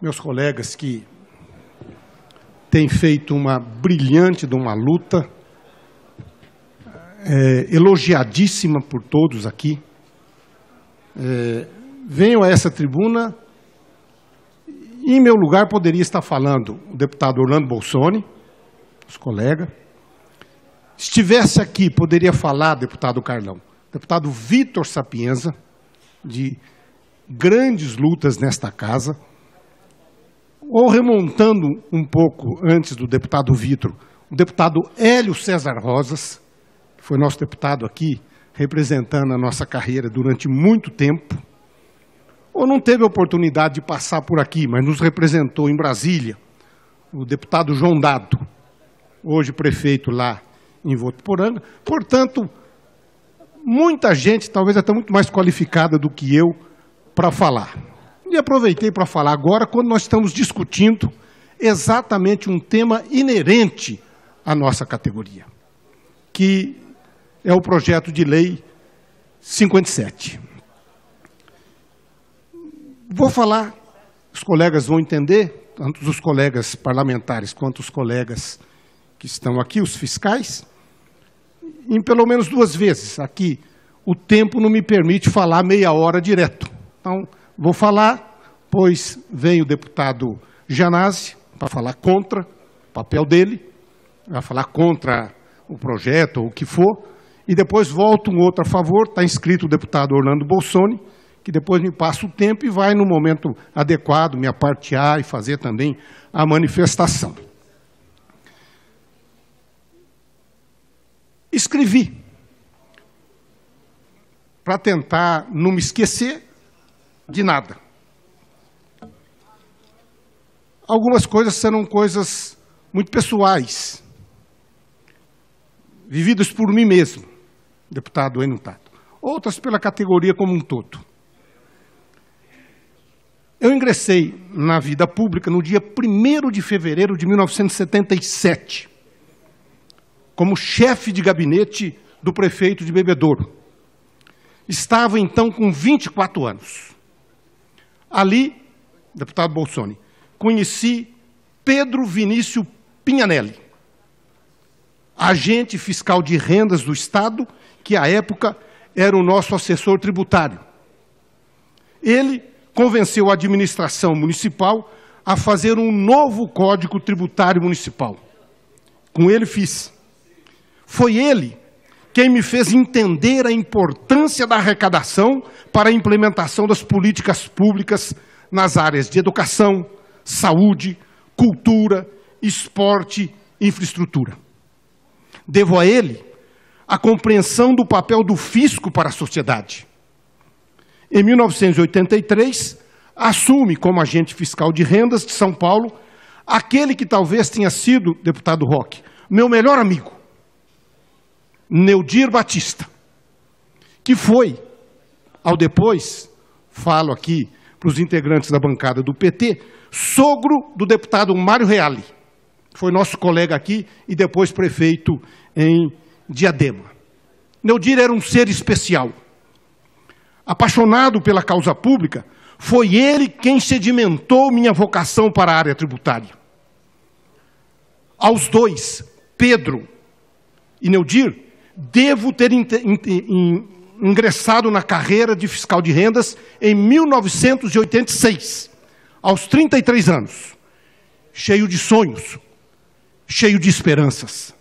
meus colegas que têm feito uma brilhante de uma luta, elogiadíssima por todos aqui. Venho a essa tribuna e, em meu lugar, poderia estar falando o deputado Orlando Bolsoni, os colegas. Estivesse aqui, poderia falar, deputado Carlão, deputado Vitor Sapienza, de grandes lutas nesta casa, ou remontando um pouco antes do deputado Vitor, o deputado Hélio César Rosas, que foi nosso deputado aqui, representando a nossa carreira durante muito tempo, ou não teve a oportunidade de passar por aqui, mas nos representou em Brasília, o deputado João Dado, hoje prefeito lá em Votuporanga. Portanto, muita gente, talvez até muito mais qualificada do que eu, para falar. E aproveitei para falar agora, quando nós estamos discutindo exatamente um tema inerente à nossa categoria, que é o projeto de lei 57. Vou falar, os colegas vão entender, tanto os colegas parlamentares quanto os colegas que estão aqui, os fiscais, em pelo menos 2 vezes. Aqui o tempo não me permite falar meia hora direto. Então, vou falar, pois vem o deputado Janazzi para falar contra o papel dele, vai falar contra o projeto ou o que for, e depois volta um outro a favor, está inscrito o deputado Orlando Bolsoni, que depois me passa o tempo e vai, no momento adequado, me apartear e fazer também a manifestação. Escrevi, para tentar não me esquecer de nada. Algumas coisas serão coisas muito pessoais, vividas por mim mesmo, deputado Enio Tato, outras pela categoria como um todo. Eu ingressei na vida pública no dia 1º de fevereiro de 1977, como chefe de gabinete do prefeito de Bebedouro. Estava, então, com 24 anos. Ali, deputado Bolsoni, conheci Pedro Vinícius Pinhanelli, agente fiscal de rendas do Estado, que, à época, era o nosso assessor tributário. Ele convenceu a administração municipal a fazer um novo Código Tributário Municipal. Com ele fiz. Foi ele quem me fez entender a importância da arrecadação para a implementação das políticas públicas nas áreas de educação, saúde, cultura, esporte e infraestrutura. Devo a ele a compreensão do papel do fisco para a sociedade. Em 1983, assume como agente fiscal de rendas de São Paulo aquele que talvez tenha sido, deputado Roque, meu melhor amigo, Neudir Batista, que foi, ao depois, falo aqui para os integrantes da bancada do PT, sogro do deputado Mário Reale, que foi nosso colega aqui e depois prefeito em Diadema. Neudir era um ser especial. Apaixonado pela causa pública, foi ele quem sedimentou minha vocação para a área tributária. Aos dois, Pedro e Neudir, devo ter ingressado na carreira de fiscal de rendas em 1986, aos 33 anos, cheio de sonhos, cheio de esperanças.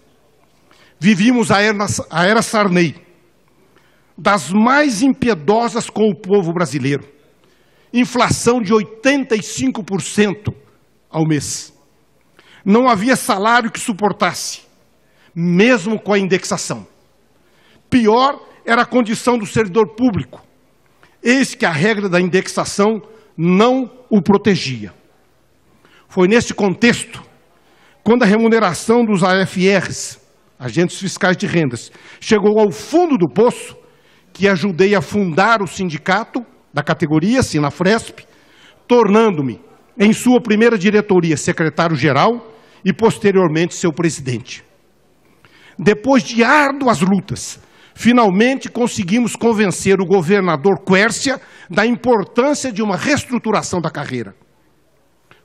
Vivíamos a era Sarney, das mais impiedosas com o povo brasileiro. Inflação de 85% ao mês. Não havia salário que suportasse, mesmo com a indexação. Pior era a condição do servidor público. Eis que a regra da indexação não o protegia. Foi nesse contexto, quando a remuneração dos AFRs, agentes fiscais de rendas, chegou ao fundo do poço, que ajudei a fundar o sindicato da categoria, Sinafresp, tornando-me, em sua primeira diretoria, secretário-geral e, posteriormente, seu presidente. Depois de árduas lutas, finalmente conseguimos convencer o governador Quércia da importância de uma reestruturação da carreira.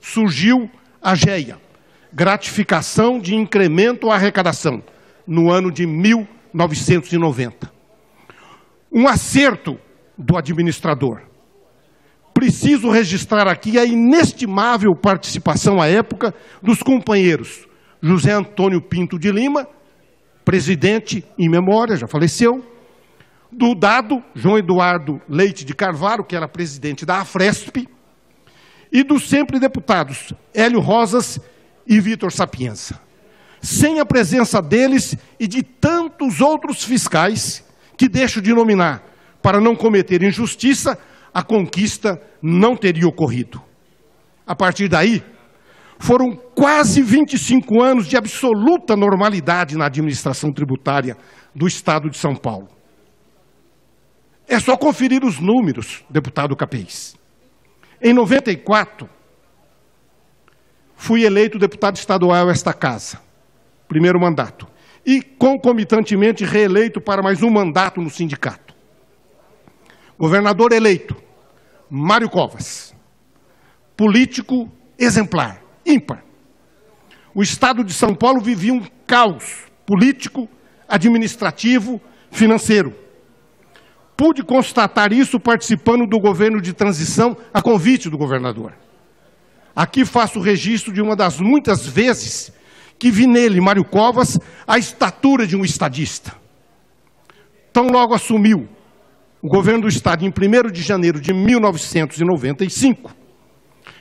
surgiu a GEA, Gratificação de Incremento à Arrecadação, no ano de 1990. Um acerto do administrador. Preciso registrar aqui a inestimável participação à época dos companheiros José Antônio Pinto de Lima, presidente em memória, já faleceu, do dado João Eduardo Leite de Carvalho, que era presidente da Afresp, e dos sempre deputados Hélio Rosas e Vitor Sapienza. Sem a presença deles e de tantos outros fiscais que deixo de nominar para não cometer injustiça, a conquista não teria ocorrido. A partir daí, foram quase 25 anos de absoluta normalidade na administração tributária do Estado de São Paulo. É só conferir os números, deputado Capês. Em 94, fui eleito deputado estadual a esta casa, primeiro mandato, e concomitantemente reeleito para mais um mandato no sindicato. Governador eleito, Mário Covas, político exemplar, ímpar. O Estado de São Paulo vivia um caos político, administrativo, financeiro. Pude constatar isso participando do governo de transição a convite do governador. Aqui faço registro de uma das muitas vezes que vi nele, Mário Covas, a estatura de um estadista. Tão logo assumiu o governo do Estado em 1º de janeiro de 1995,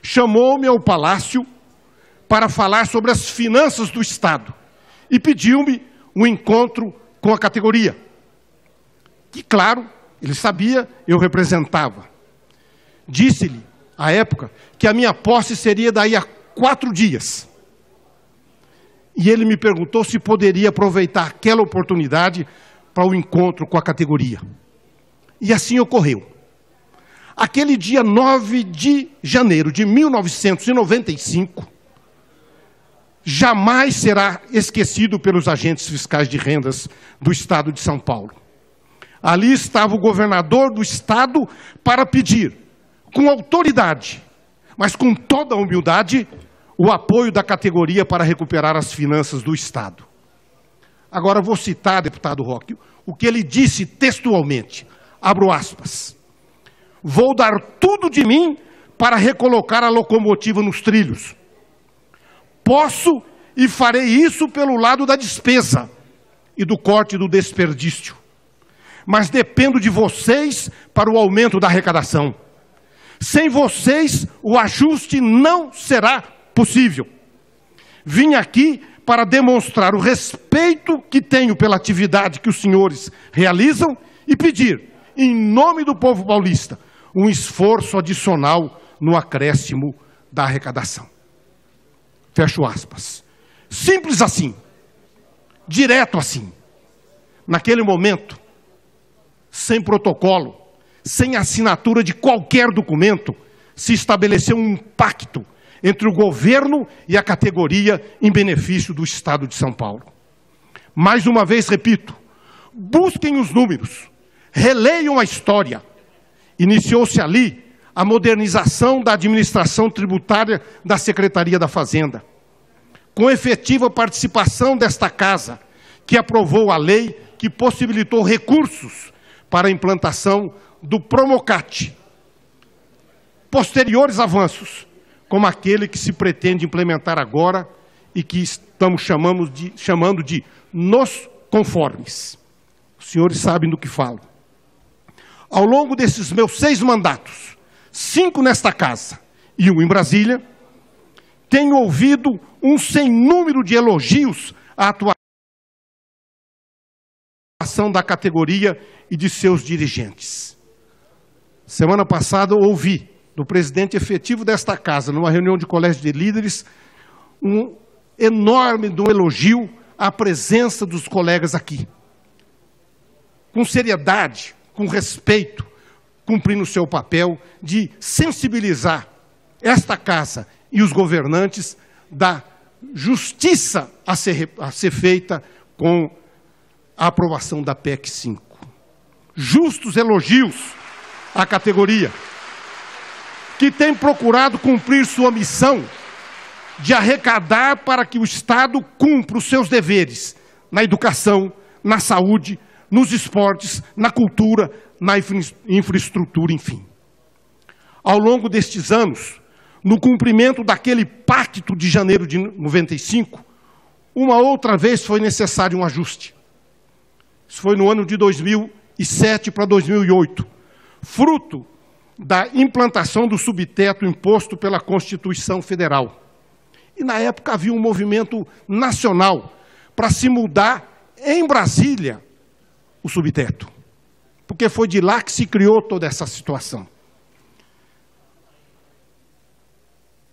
chamou-me ao Palácio para falar sobre as finanças do Estado e pediu-me um encontro com a categoria, que, claro, ele sabia, eu representava. Disse-lhe, à época, que a minha posse seria daí a 4 dias. E ele me perguntou se poderia aproveitar aquela oportunidade para o encontro com a categoria. E assim ocorreu. Aquele dia 9 de janeiro de 1995, jamais será esquecido pelos agentes fiscais de rendas do Estado de São Paulo. Ali estava o governador do Estado para pedir, com autoridade, mas com toda a humildade, o apoio da categoria para recuperar as finanças do Estado. Agora vou citar, deputado Roque, o que ele disse textualmente, abro aspas, vou dar tudo de mim para recolocar a locomotiva nos trilhos. Posso e farei isso pelo lado da despesa e do corte do desperdício. Mas dependo de vocês para o aumento da arrecadação. Sem vocês, o ajuste não será possível. Vim aqui para demonstrar o respeito que tenho pela atividade que os senhores realizam e pedir, em nome do povo paulista, um esforço adicional no acréscimo da arrecadação. Fecho aspas. Simples assim. Direto assim. Naquele momento, sem protocolo, sem assinatura de qualquer documento, se estabeleceu um pacto entre o governo e a categoria em benefício do Estado de São Paulo. Mais uma vez, repito, busquem os números, releiam a história. Iniciou-se ali a modernização da administração tributária da Secretaria da Fazenda, com efetiva participação desta Casa, que aprovou a lei que possibilitou recursos para a implantação do Promocat. Posteriores avanços, como aquele que se pretende implementar agora e que estamos chamando de nos conformes. Os senhores sabem do que falo. Ao longo desses meus 6 mandatos, 5 nesta casa e 1 em Brasília, tenho ouvido um sem número de elogios à atuação da categoria e de seus dirigentes. Semana passada ouvi do presidente efetivo desta casa, numa reunião de colégio de líderes, um enorme elogio à presença dos colegas aqui. Com seriedade, com respeito, cumprindo o seu papel de sensibilizar esta casa e os governantes da justiça a ser feita com a aprovação da PEC 5. Justos elogios à categoria, que tem procurado cumprir sua missão de arrecadar para que o Estado cumpra os seus deveres na educação, na saúde, nos esportes, na cultura, na infraestrutura, enfim. Ao longo destes anos, no cumprimento daquele pacto de janeiro de 95, uma outra vez foi necessário um ajuste. Isso foi no ano de 2007 para 2008, fruto da implantação do subteto imposto pela Constituição Federal. E na época havia um movimento nacional para se mudar em Brasília o subteto, porque foi de lá que se criou toda essa situação.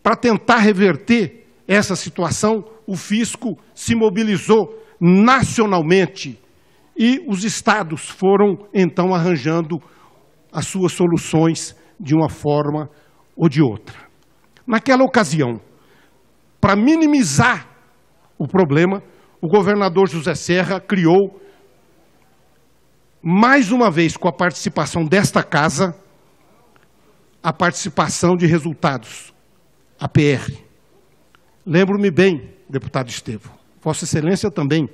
Para tentar reverter essa situação, o fisco se mobilizou nacionalmente e os estados foram, então, arranjando as suas soluções de uma forma ou de outra. Naquela ocasião, para minimizar o problema, o governador José Serra criou, mais uma vez com a participação desta casa, a participação de resultados, a PR. Lembro-me bem, deputado Estevão, Vossa Excelência também,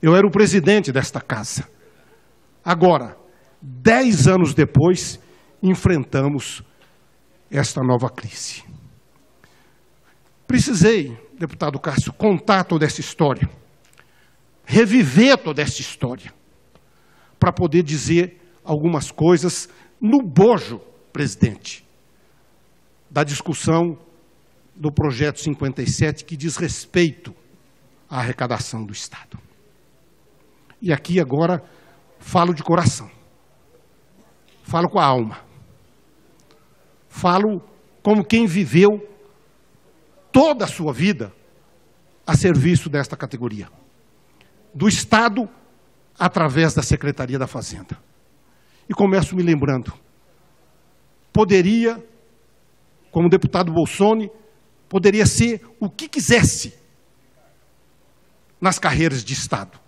eu era o presidente desta casa. Agora, 10 anos depois, enfrentamos esta nova crise. Precisei, deputado Cássio, contar toda essa história, reviver toda essa história, para poder dizer algumas coisas no bojo, presidente, da discussão do projeto 57, que diz respeito à arrecadação do Estado. E aqui agora falo de coração, falo com a alma, falo como quem viveu toda a sua vida a serviço desta categoria, do Estado através da Secretaria da Fazenda. E começo me lembrando, poderia, como deputado Bolsoni, poderia ser o que quisesse nas carreiras de Estado,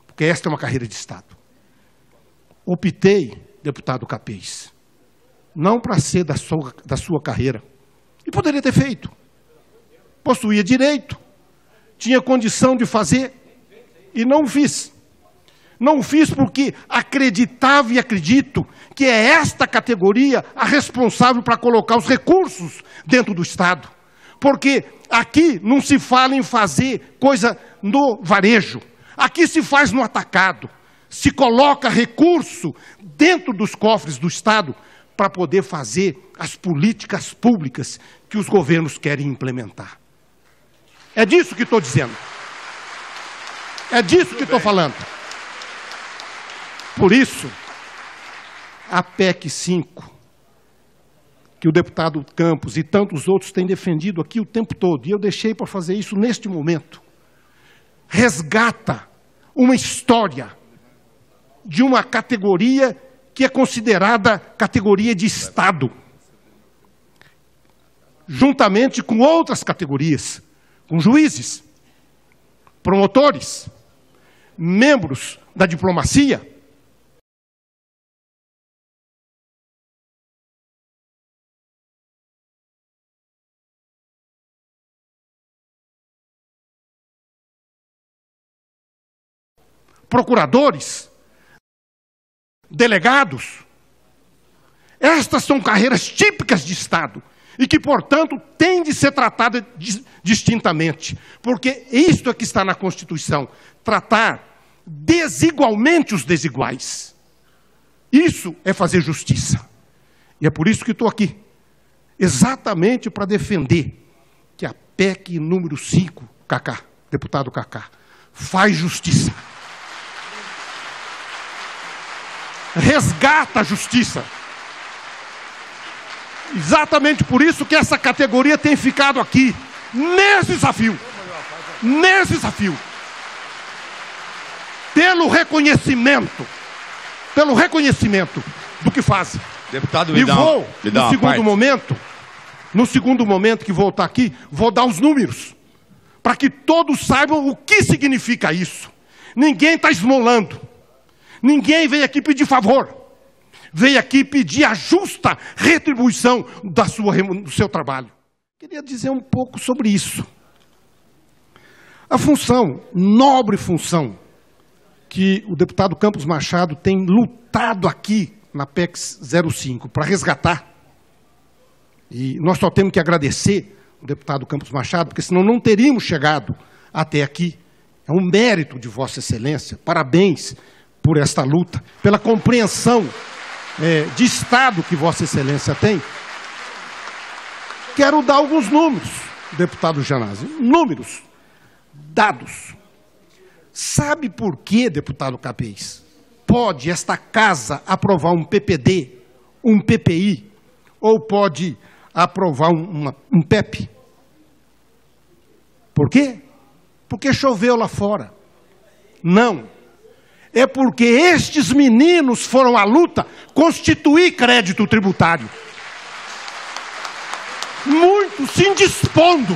porque esta é uma carreira de Estado. Optei, deputado Capês, não para ser da sua carreira, e poderia ter feito. Possuía direito, tinha condição de fazer, e não fiz. Não fiz porque acreditava e acredito que é esta categoria a responsável para colocar os recursos dentro do Estado. Porque aqui não se fala em fazer coisa no varejo, aqui se faz no atacado, se coloca recurso dentro dos cofres do Estado para poder fazer as políticas públicas que os governos querem implementar. É disso que estou dizendo. É disso que estou falando. Por isso, a PEC 5, que o deputado Campos e tantos outros têm defendido aqui o tempo todo, e eu deixei para fazer isso neste momento, resgata uma história de uma categoria que é considerada categoria de Estado, juntamente com outras categorias, com juízes, promotores, membros da diplomacia, procuradores, delegados. Estas são carreiras típicas de Estado e que, portanto, têm de ser tratadas distintamente, porque isto é que está na Constituição, tratar desigualmente os desiguais. Isso é fazer justiça. E é por isso que estou aqui, exatamente para defender que a PEC número 5, Cacá, deputado Cacá, faz justiça. Resgata a justiça. Exatamente por isso que essa categoria tem ficado aqui, nesse desafio. Nesse desafio. Pelo reconhecimento do que fazem. Deputado, no segundo momento que vou estar aqui, vou dar os números, para que todos saibam o que significa isso. Ninguém está esmolando. Ninguém veio aqui pedir favor, veio aqui pedir a justa retribuição do seu trabalho. Queria dizer um pouco sobre isso. A função, nobre função, que o deputado Campos Machado tem lutado aqui na PEC 05 para resgatar, e nós só temos que agradecer o deputado Campos Machado, porque senão não teríamos chegado até aqui. É um mérito de Vossa Excelência. Parabéns por esta luta, pela compreensão de Estado que Vossa Excelência tem. Quero dar alguns números, deputado Janazzi. Números, dados. Sabe por que, deputado Capês, pode esta casa aprovar um PPD, um PPI, ou pode aprovar um PEP? Por quê? Porque choveu lá fora. Não. É porque estes meninos foram à luta constituir crédito tributário. Muitos se indispondo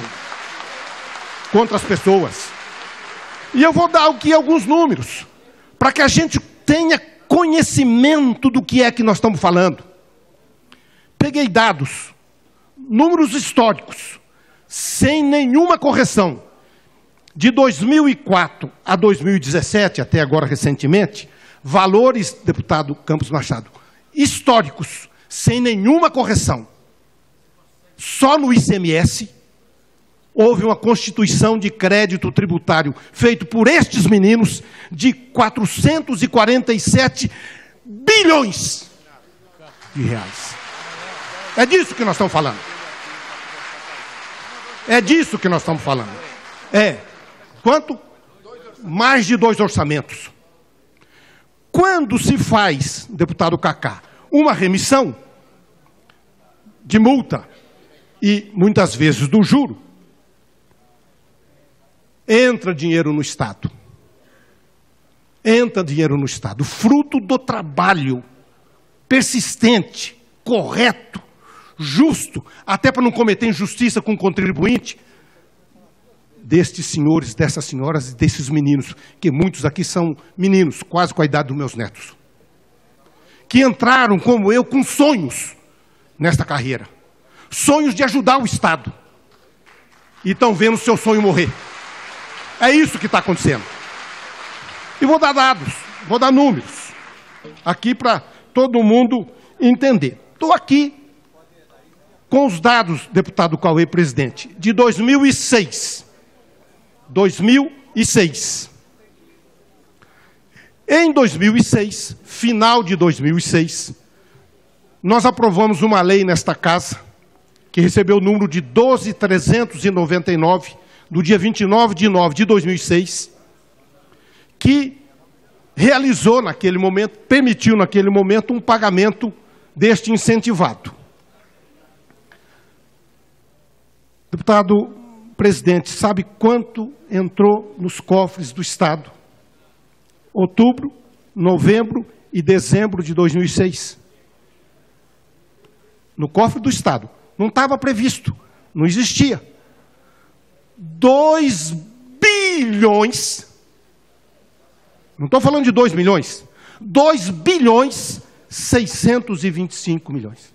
contra as pessoas. E eu vou dar aqui alguns números, para que a gente tenha conhecimento do que é que nós estamos falando. Peguei dados, números históricos, sem nenhuma correção. De 2004 a 2017, até agora recentemente, valores, deputado Campos Machado, históricos, sem nenhuma correção. Só no ICMS houve uma constituição de crédito tributário feito por estes meninos de 447 bilhões de reais. É disso que nós estamos falando. É disso que nós estamos falando. Quanto? Mais de 2 orçamentos. Quando se faz, deputado Cacá, uma remissão de multa e muitas vezes do juro, entra dinheiro no Estado. Entra dinheiro no Estado, fruto do trabalho persistente, correto, justo, até para não cometer injustiça com o contribuinte, destes senhores, dessas senhoras e desses meninos, que muitos aqui são meninos, quase com a idade dos meus netos, que entraram, como eu, com sonhos nesta carreira. Sonhos de ajudar o Estado. E estão vendo seu sonho morrer. É isso que está acontecendo. E vou dar dados, vou dar números, aqui para todo mundo entender. Estou aqui com os dados, deputado Cauê, presidente, de 2006. 2006. Em 2006, final de 2006, nós aprovamos uma lei nesta casa, que recebeu o número de 12.399, do dia 29 de nove de 2006, que realizou naquele momento, permitiu naquele momento um pagamento deste incentivado. Deputado presidente, sabe quanto entrou nos cofres do Estado? Outubro, novembro e dezembro de 2006. No cofre do Estado. Não estava previsto, não existia. 2 bilhões, não estou falando de 2 milhões, 2 bilhões 625 milhões.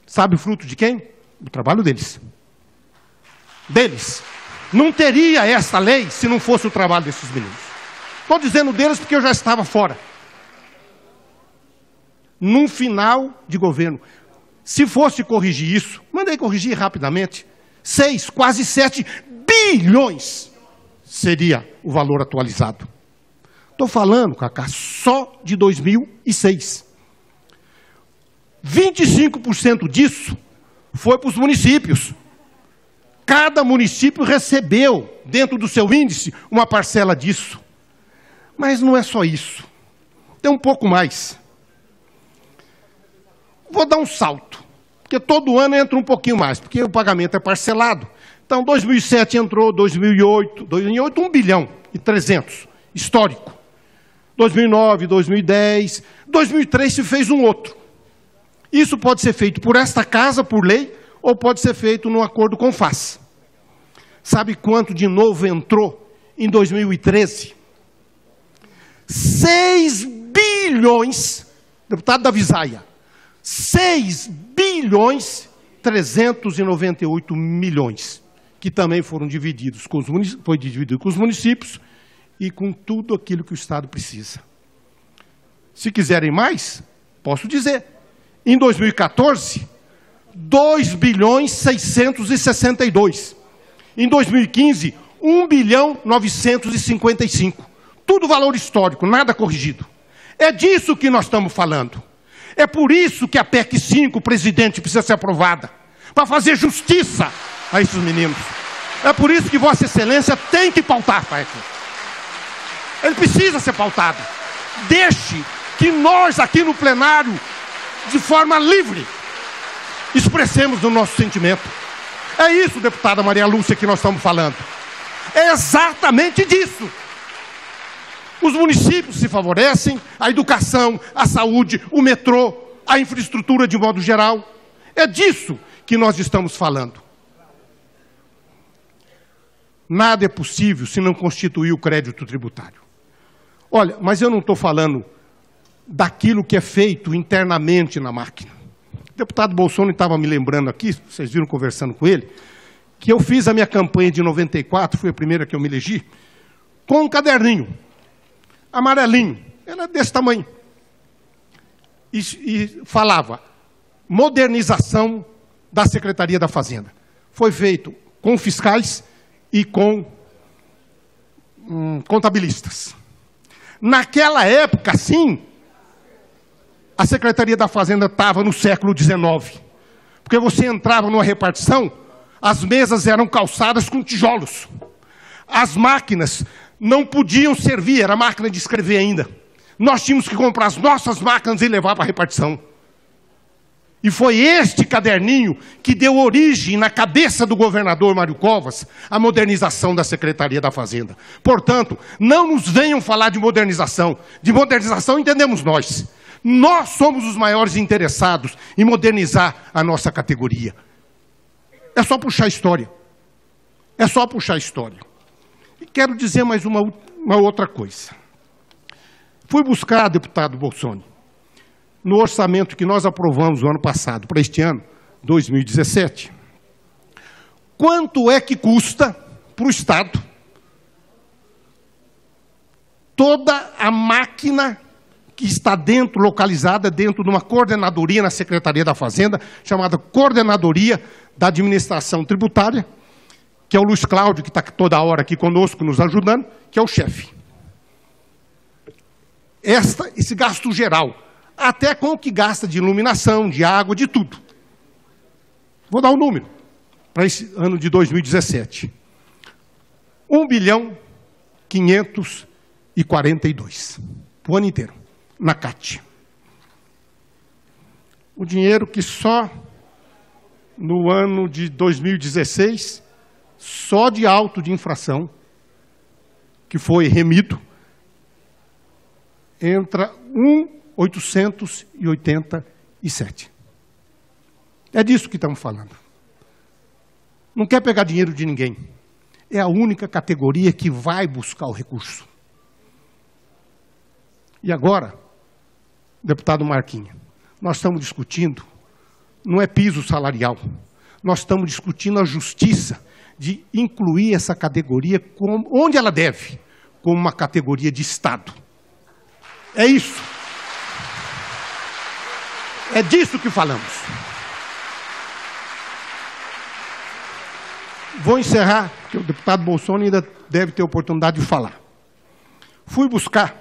Sabe o fruto de quem? Do trabalho deles. Deles. Não teria essa lei se não fosse o trabalho desses meninos. Estou dizendo deles porque eu já estava fora. Num final de governo. Se fosse corrigir isso, mandei corrigir rapidamente, 6, quase 7 bilhões seria o valor atualizado. Estou falando, Cacá, só de 2006. 25% disso foi para os municípios. Cada município recebeu, dentro do seu índice, uma parcela disso. Mas não é só isso. Tem um pouco mais. Vou dar um salto, porque todo ano entra um pouquinho mais, porque o pagamento é parcelado. Então, 2007 entrou, 2008, 1 bilhão e 300, histórico. 2009, 2010, 2003 se fez um outro. Isso pode ser feito por esta casa, por lei, ou pode ser feito num acordo com FAS. Sabe quanto de novo entrou em 2013? 6 bilhões, deputado da Visaia, 6 bilhões 398 milhões, que também foram divididos com os municípios e com tudo aquilo que o Estado precisa. Se quiserem mais, posso dizer, em 2014, 2 bilhões 662. Em 2015, 1 bilhão 955. Tudo valor histórico, nada corrigido. É disso que nós estamos falando. É por isso que a PEC 5, presidente, precisa ser aprovada. Para fazer justiça a esses meninos. É por isso que Vossa Excelência tem que pautar a PEC. Ele precisa ser pautado. Deixe que nós aqui no plenário, de forma livre, expressemos o nosso sentimento. É isso, deputada Maria Lúcia, que nós estamos falando. É exatamente disso. Os municípios se favorecem, a educação, a saúde, o metrô, a infraestrutura de modo geral. É disso que nós estamos falando. Nada é possível se não constituir o crédito tributário. Olha, mas eu não estou falando daquilo que é feito internamente na máquina. O deputado Bolsonaro estava me lembrando aqui, vocês viram conversando com ele, que eu fiz a minha campanha de 94, foi a primeira que eu me elegi, com um caderninho, amarelinho, era desse tamanho. E falava, modernização da Secretaria da Fazenda. Foi feito com fiscais e com contabilistas. Naquela época, sim, a Secretaria da Fazenda estava no século XIX. Porque você entrava numa repartição, as mesas eram calçadas com tijolos. As máquinas não podiam servir, era máquina de escrever ainda. Nós tínhamos que comprar as nossas máquinas e levar para a repartição. E foi este caderninho que deu origem, na cabeça do governador Mário Covas, à modernização da Secretaria da Fazenda. Portanto, não nos venham falar de modernização. De modernização entendemos nós. Nós somos os maiores interessados em modernizar a nossa categoria. É só puxar a história. É só puxar a história. E quero dizer mais uma outra coisa. Fui buscar, deputado Bolsonaro, no orçamento que nós aprovamos no ano passado, para este ano, 2017, quanto é que custa para o Estado toda a máquina que está localizada dentro de uma coordenadoria na Secretaria da Fazenda, chamada Coordenadoria da Administração Tributária, que é o Luiz Cláudio, que está toda hora aqui conosco, nos ajudando, que é o chefe. Esse gasto geral, até com o que gasta de iluminação, de água, de tudo. Vou dar um número para esse ano de 2017. 1 bilhão 542, o ano inteiro, na CAT. O dinheiro que só no ano de 2016, só de auto de infração, que foi remido, entra 1.887. É disso que estamos falando. Não quer pegar dinheiro de ninguém. É a única categoria que vai buscar o recurso. E agora, deputado Marquinhos, nós estamos discutindo, não é piso salarial, nós estamos discutindo a justiça de incluir essa categoria onde ela deve, como uma categoria de Estado. É isso. É disso que falamos. Vou encerrar, porque o deputado Bolsonaro ainda deve ter oportunidade de falar. Fui buscar...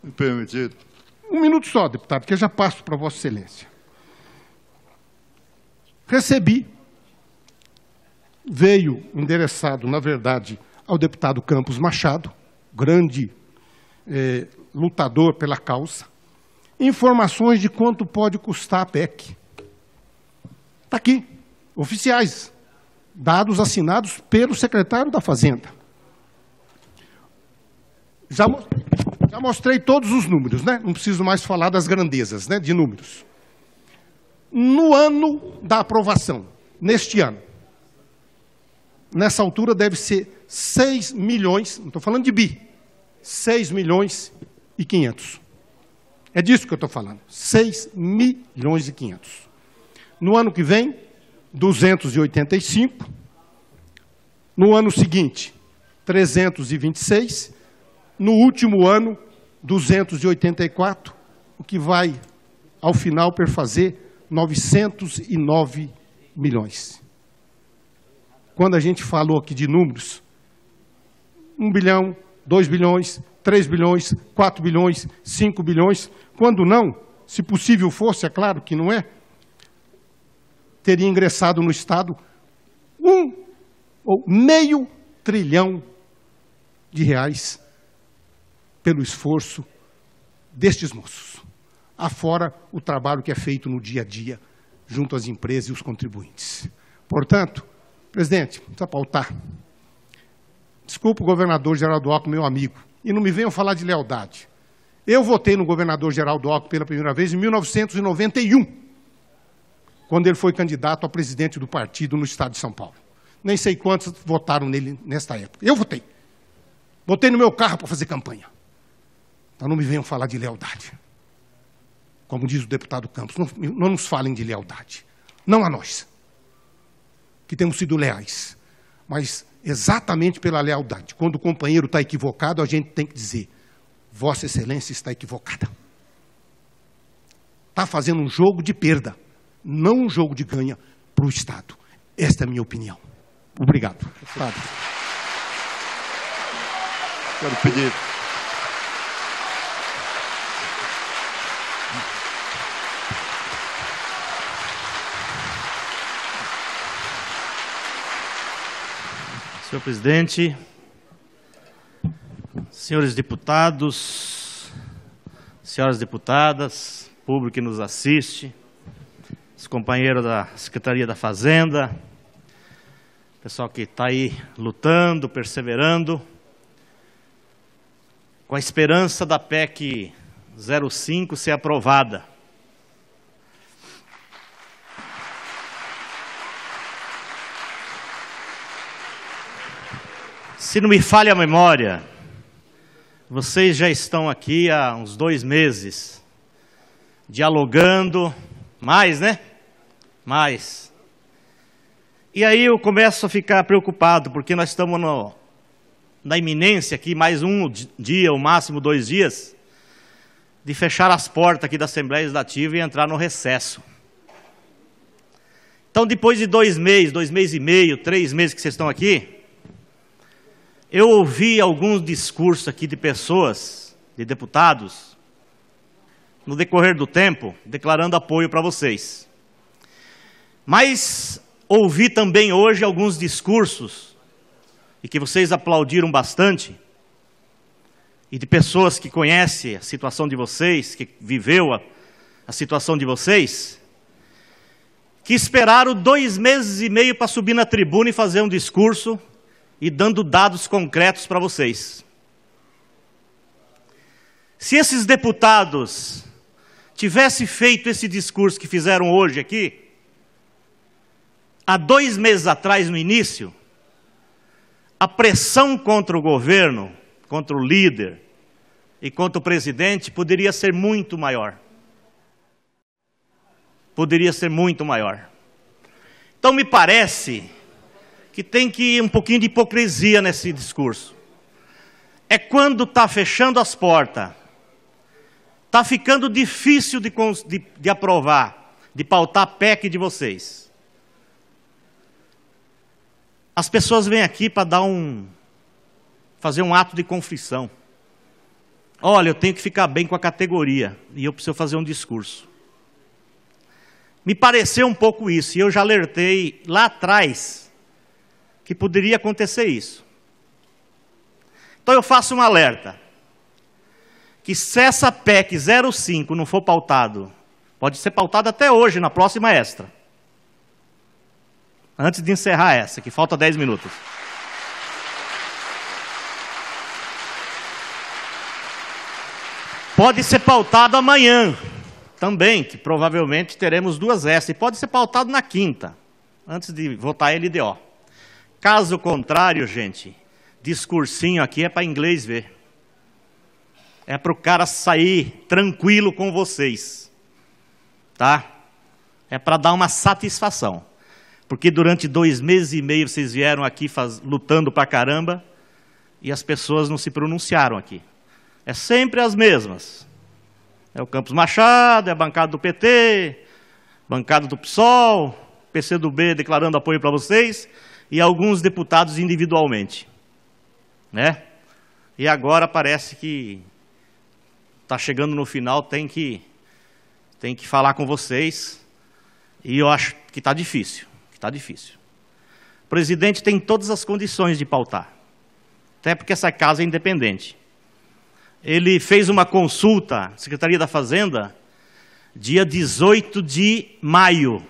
Me permitido. Um minuto só, deputado, que eu já passo para Vossa Excelência. Recebi, veio endereçado, na verdade, ao deputado Campos Machado, grande lutador pela causa, informações de quanto pode custar a PEC. Está aqui, oficiais, dados assinados pelo secretário da Fazenda. Já mostrei todos os números, né? Não preciso mais falar das grandezas, né, de números. No ano da aprovação, neste ano, nessa altura deve ser 6 milhões, não estou falando de bi, 6 milhões e 500. É disso que eu estou falando, 6 milhões e 500. No ano que vem, 285. No ano seguinte, 326. No último ano, 284, o que vai, ao final, perfazer 909 milhões. Quando a gente falou aqui de números, 1 bilhão, 2 bilhões, 3 bilhões, 4 bilhões, 5 bilhões, quando não, se possível fosse, é claro que não é, teria ingressado no Estado meio trilhão de reais pelo esforço destes moços, afora o trabalho que é feito no dia a dia, junto às empresas e os contribuintes. Portanto, presidente, precisa pautar. Desculpa o governador Geraldo Alckmin, meu amigo, e não me venham falar de lealdade. Eu votei no governador Geraldo Alckmin pela primeira vez em 1991, quando ele foi candidato a presidente do partido no estado de São Paulo. Nem sei quantos votaram nele nesta época. Eu votei. Botei no meu carro para fazer campanha. Então não me venham falar de lealdade. Como diz o deputado Campos, não nos falem de lealdade. Não a nós, que temos sido leais, mas exatamente pela lealdade. Quando o companheiro está equivocado, a gente tem que dizer: Vossa Excelência está equivocada. Está fazendo um jogo de perda, não um jogo de ganha para o Estado. Esta é a minha opinião. Obrigado. Quero pedir. Senhor presidente, senhores deputados, senhoras deputadas, público que nos assiste, os companheiros da Secretaria da Fazenda, pessoal que está aí lutando, perseverando, com a esperança da PEC 05 ser aprovada. Se não me falha a memória, vocês já estão aqui há uns 2 meses, dialogando, mais, né? Mais. E aí eu começo a ficar preocupado, porque nós estamos na iminência aqui, mais um dia, ou máximo 2 dias, de fechar as portas aqui da Assembleia Legislativa e entrar no recesso. Então, depois de 2 meses, 2 meses e meio, 3 meses que vocês estão aqui, eu ouvi alguns discursos aqui de pessoas, de deputados, no decorrer do tempo, declarando apoio para vocês. Mas ouvi também hoje alguns discursos, e que vocês aplaudiram bastante, e de pessoas que conhecem a situação de vocês, que viveu a situação de vocês, que esperaram 2 meses e meio para subir na tribuna e fazer um discurso e dando dados concretos para vocês. Se esses deputados tivessem feito esse discurso que fizeram hoje aqui, há 2 meses atrás, no início, a pressão contra o governo, contra o líder e contra o presidente poderia ser muito maior. Poderia ser muito maior. Então me parece que tem que ir um pouquinho de hipocrisia nesse discurso. É quando está fechando as portas, está ficando difícil de aprovar, de pautar a PEC de vocês. As pessoas vêm aqui para fazer um ato de confissão. Olha, eu tenho que ficar bem com a categoria e eu preciso fazer um discurso. Me pareceu um pouco isso, e eu já alertei lá atrás que poderia acontecer isso. Então eu faço um alerta, que se essa PEC 05 não for pautado, pode ser pautado até hoje, na próxima extra, antes de encerrar essa, que falta 10 minutos. Pode ser pautado amanhã, também, que provavelmente teremos 2 extras, e pode ser pautado na quinta, antes de votar a LDO. Caso contrário, gente, discursinho aqui é para inglês ver. É para o cara sair tranquilo com vocês. Tá? É para dar uma satisfação. Porque durante 2 meses e meio vocês vieram aqui lutando pra caramba e as pessoas não se pronunciaram aqui. É sempre as mesmas. É o Campos Machado, é a bancada do PT, bancada do PSOL, PCdoB declarando apoio para vocês e alguns deputados individualmente, né? E agora parece que está chegando no final, tem que falar com vocês e eu acho que está difícil, O presidente tem todas as condições de pautar, até porque essa casa é independente. Ele fez uma consulta, Secretaria da Fazenda, dia 18 de maio.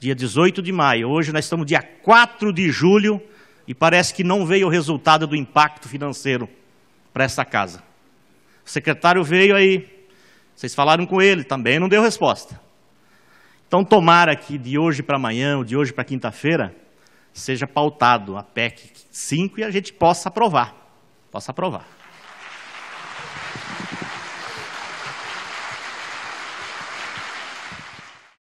Dia 18 de maio. Hoje nós estamos dia 4 de julho e parece que não veio o resultado do impacto financeiro para essa casa. O secretário veio aí, vocês falaram com ele, também não deu resposta. Então tomara que de hoje para amanhã, ou de hoje para quinta-feira, seja pautado a PEC 5 e a gente possa aprovar.